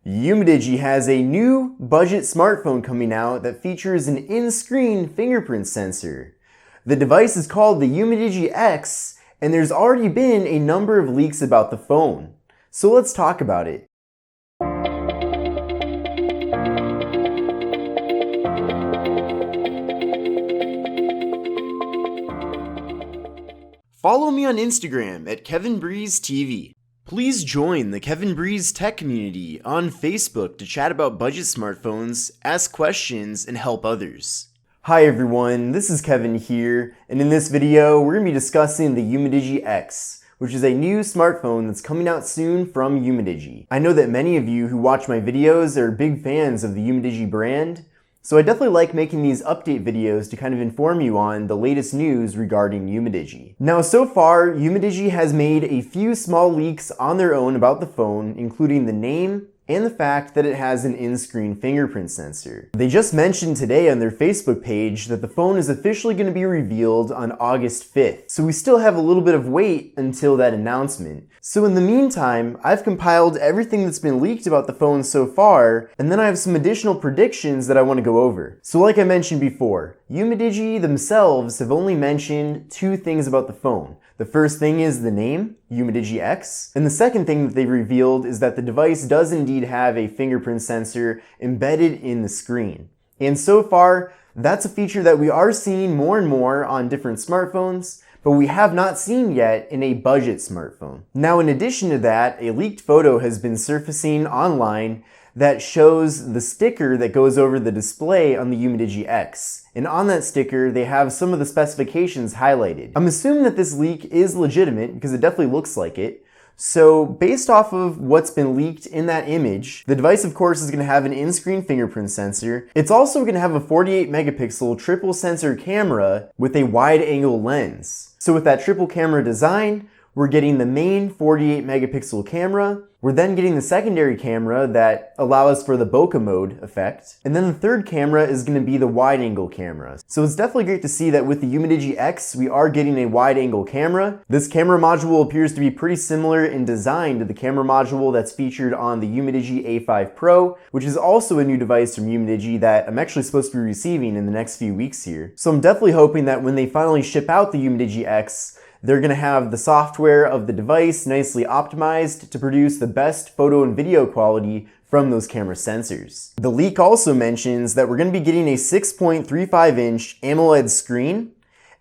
Umidigi has a new budget smartphone coming out that features an in-screen fingerprint sensor. The device is called the Umidigi X, and there's already been a number of leaks about the phone. So let's talk about it. Follow me on Instagram at KevinBreezeTV. Please join the Kevin Breeze Tech community on Facebook to chat about budget smartphones, ask questions, and help others. Hi everyone, this is Kevin here, and in this video we're going to be discussing the Umidigi X, which is a new smartphone that's coming out soon from Umidigi. I know that many of you who watch my videos are big fans of the Umidigi brand, so I definitely like making these update videos to kind of inform you on the latest news regarding Umidigi. Now, so far, Umidigi has made a few small leaks on their own about the phone, including the name and the fact that it has an in-screen fingerprint sensor. They just mentioned today on their Facebook page that the phone is officially going to be revealed on August 5th, so we still have a little bit of wait until that announcement. So in the meantime, I've compiled everything that's been leaked about the phone so far, and then I have some additional predictions that I want to go over. So like I mentioned before, Umidigi themselves have only mentioned two things about the phone. The first thing is the name, Umidigi X, and the second thing that they revealed is that the device does indeed have a fingerprint sensor embedded in the screen. And so far, that's a feature that we are seeing more and more on different smartphones, but we have not seen yet in a budget smartphone. Now, in addition to that, a leaked photo has been surfacing online that shows the sticker that goes over the display on the Umidigi X. And on that sticker, they have some of the specifications highlighted. I'm assuming that this leak is legitimate because it definitely looks like it. So based off of what's been leaked in that image, the device of course is going to have an in-screen fingerprint sensor. It's also going to have a 48 megapixel triple sensor camera with a wide angle lens. So with that triple camera design, we're getting the main 48 megapixel camera. We're then getting the secondary camera that allows for the bokeh mode effect. And then the third camera is going to be the wide angle camera. So it's definitely great to see that with the Umidigi X, we are getting a wide angle camera. This camera module appears to be pretty similar in design to the camera module that's featured on the Umidigi A5 Pro, which is also a new device from Umidigi that I'm actually supposed to be receiving in the next few weeks here. So I'm definitely hoping that when they finally ship out the Umidigi X, they're going to have the software of the device nicely optimized to produce the best photo and video quality from those camera sensors. The leak also mentions that we're going to be getting a 6.35-inch AMOLED screen,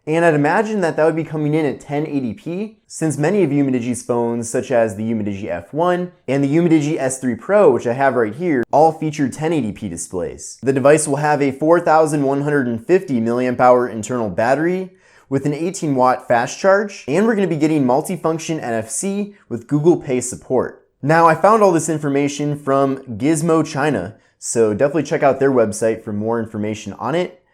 and I'd imagine that would be coming in at 1080p, since many of Umidigi's phones, such as the Umidigi F1 and the Umidigi S3 Pro, which I have right here, all feature 1080p displays. The device will have a 4,150 mAh internal battery, with an 18-watt fast charge, and we're going to be getting multifunction NFC with Google Pay support. Now, I found all this information from Gizmo China, so definitely check out their website for more information on it,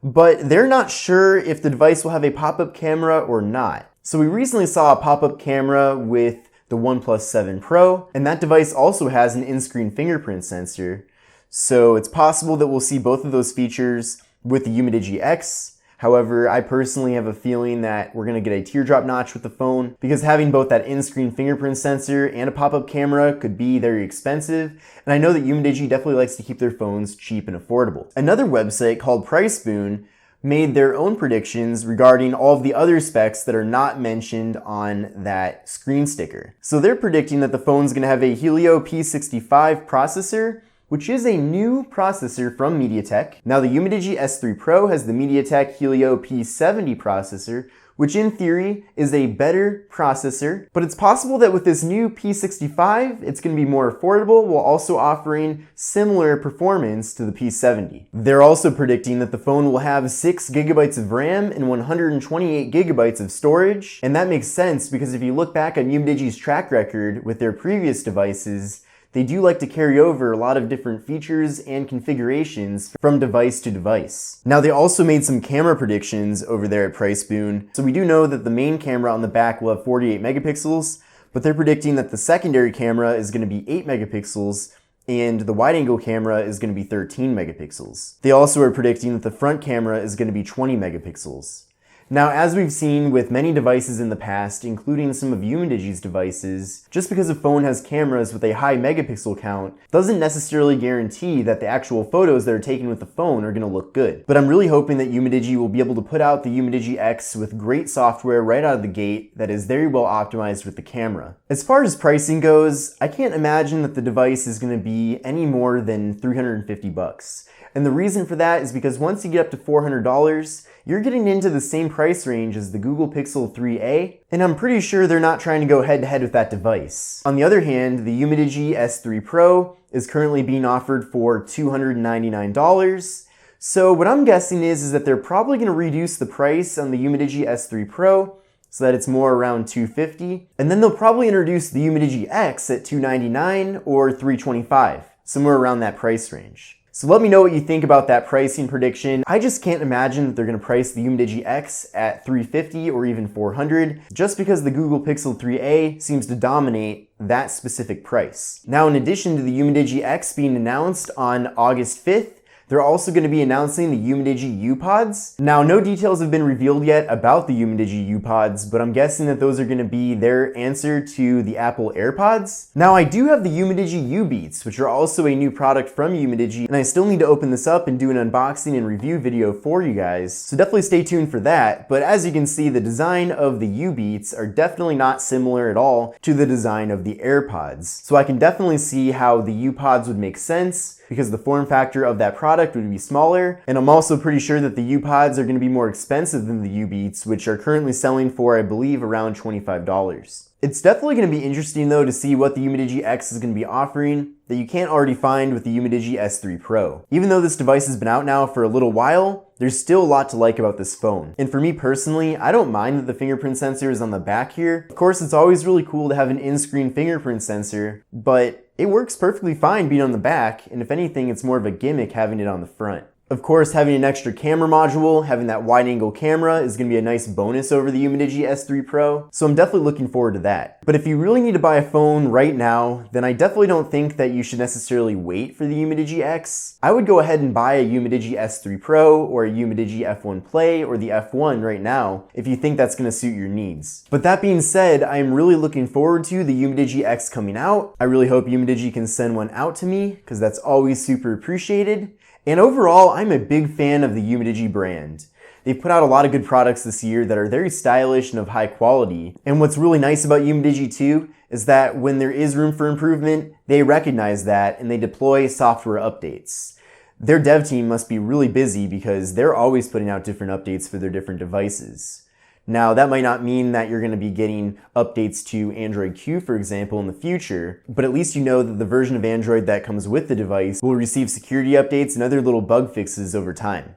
but they're not sure if the device will have a pop-up camera or not. So we recently saw a pop-up camera with the OnePlus 7 Pro, and that device also has an in-screen fingerprint sensor, so it's possible that we'll see both of those features with the Umidigi X. However, I personally have a feeling that we're going to get a teardrop notch with the phone because having both that in-screen fingerprint sensor and a pop-up camera could be very expensive, and I know that Umidigi definitely likes to keep their phones cheap and affordable. Another website called PriceSpoon made their own predictions regarding all of the other specs that are not mentioned on that screen sticker. So they're predicting that the phone's going to have a Helio P65 processor, which is a new processor from MediaTek. Now the Umidigi S3 Pro has the MediaTek Helio P70 processor, which in theory is a better processor, but it's possible that with this new P65, it's going to be more affordable while also offering similar performance to the P70. They're also predicting that the phone will have 6 gigabytes of RAM and 128 gigabytes of storage, and that makes sense because if you look back on Umidigi's track record with their previous devices, they do like to carry over a lot of different features and configurations from device to device. Now, they also made some camera predictions over there at PriceSpoon. So we do know that the main camera on the back will have 48 megapixels, but they're predicting that the secondary camera is going to be 8 megapixels and the wide angle camera is going to be 13 megapixels. They also are predicting that the front camera is going to be 20 megapixels. Now, as we've seen with many devices in the past, including some of Umidigi's devices, just because a phone has cameras with a high megapixel count doesn't necessarily guarantee that the actual photos that are taken with the phone are going to look good. But I'm really hoping that Umidigi will be able to put out the Umidigi X with great software right out of the gate that is very well optimized with the camera. As far as pricing goes, I can't imagine that the device is going to be any more than $350. And the reason for that is because once you get up to $400, you're getting into the same price range as the Google Pixel 3a, and I'm pretty sure they're not trying to go head-to-head with that device. On the other hand, the Umidigi S3 Pro is currently being offered for $299, so what I'm guessing is that they're probably going to reduce the price on the Umidigi S3 Pro so that it's more around $250, and then they'll probably introduce the Umidigi X at $299 or $325, somewhere around that price range. So let me know what you think about that pricing prediction. I just can't imagine that they're going to price the Umidigi X at $350 or even $400, just because the Google Pixel 3a seems to dominate that specific price. Now, in addition to the Umidigi X being announced on August 5th, they're also going to be announcing the Umidigi U-Pods. Now, no details have been revealed yet about the Umidigi U-Pods, but I'm guessing that those are going to be their answer to the Apple AirPods. Now, I do have the Umidigi U-Beats, which are also a new product from Umidigi, and I still need to open this up and do an unboxing and review video for you guys, so definitely stay tuned for that. But as you can see, the design of the U-Beats are definitely not similar at all to the design of the AirPods. So I can definitely see how the U-Pods would make sense, because the form factor of that product would be smaller, and I'm also pretty sure that the U-Pods are going to be more expensive than the U-Beats, which are currently selling for, I believe, around $25. It's definitely going to be interesting though to see what the Umidigi X is going to be offering that you can't already find with the Umidigi S3 Pro. Even though this device has been out now for a little while, there's still a lot to like about this phone. And for me personally, I don't mind that the fingerprint sensor is on the back here. Of course, it's always really cool to have an in-screen fingerprint sensor, but it works perfectly fine being on the back, and if anything, it's more of a gimmick having it on the front. Of course, having an extra camera module, having that wide-angle camera is going to be a nice bonus over the Umidigi S3 Pro, so I'm definitely looking forward to that. But if you really need to buy a phone right now, then I definitely don't think that you should necessarily wait for the Umidigi X. I would go ahead and buy a Umidigi S3 Pro or a Umidigi F1 Play or the F1 right now if you think that's going to suit your needs. But that being said, I'm really looking forward to the Umidigi X coming out. I really hope Umidigi can send one out to me, because that's always super appreciated. And overall, I'm a big fan of the Umidigi brand. They've put out a lot of good products this year that are very stylish and of high quality. And what's really nice about Umidigi too is that when there is room for improvement, they recognize that and they deploy software updates. Their dev team must be really busy because they're always putting out different updates for their different devices. Now, that might not mean that you're going to be getting updates to Android Q, for example, in the future, but at least you know that the version of Android that comes with the device will receive security updates and other little bug fixes over time.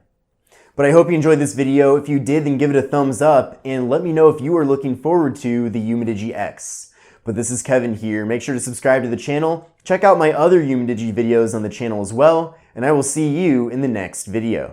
But I hope you enjoyed this video. If you did, then give it a thumbs up and let me know if you are looking forward to the Umidigi X. But this is Kevin here. Make sure to subscribe to the channel. Check out my other Umidigi videos on the channel as well, and I will see you in the next video.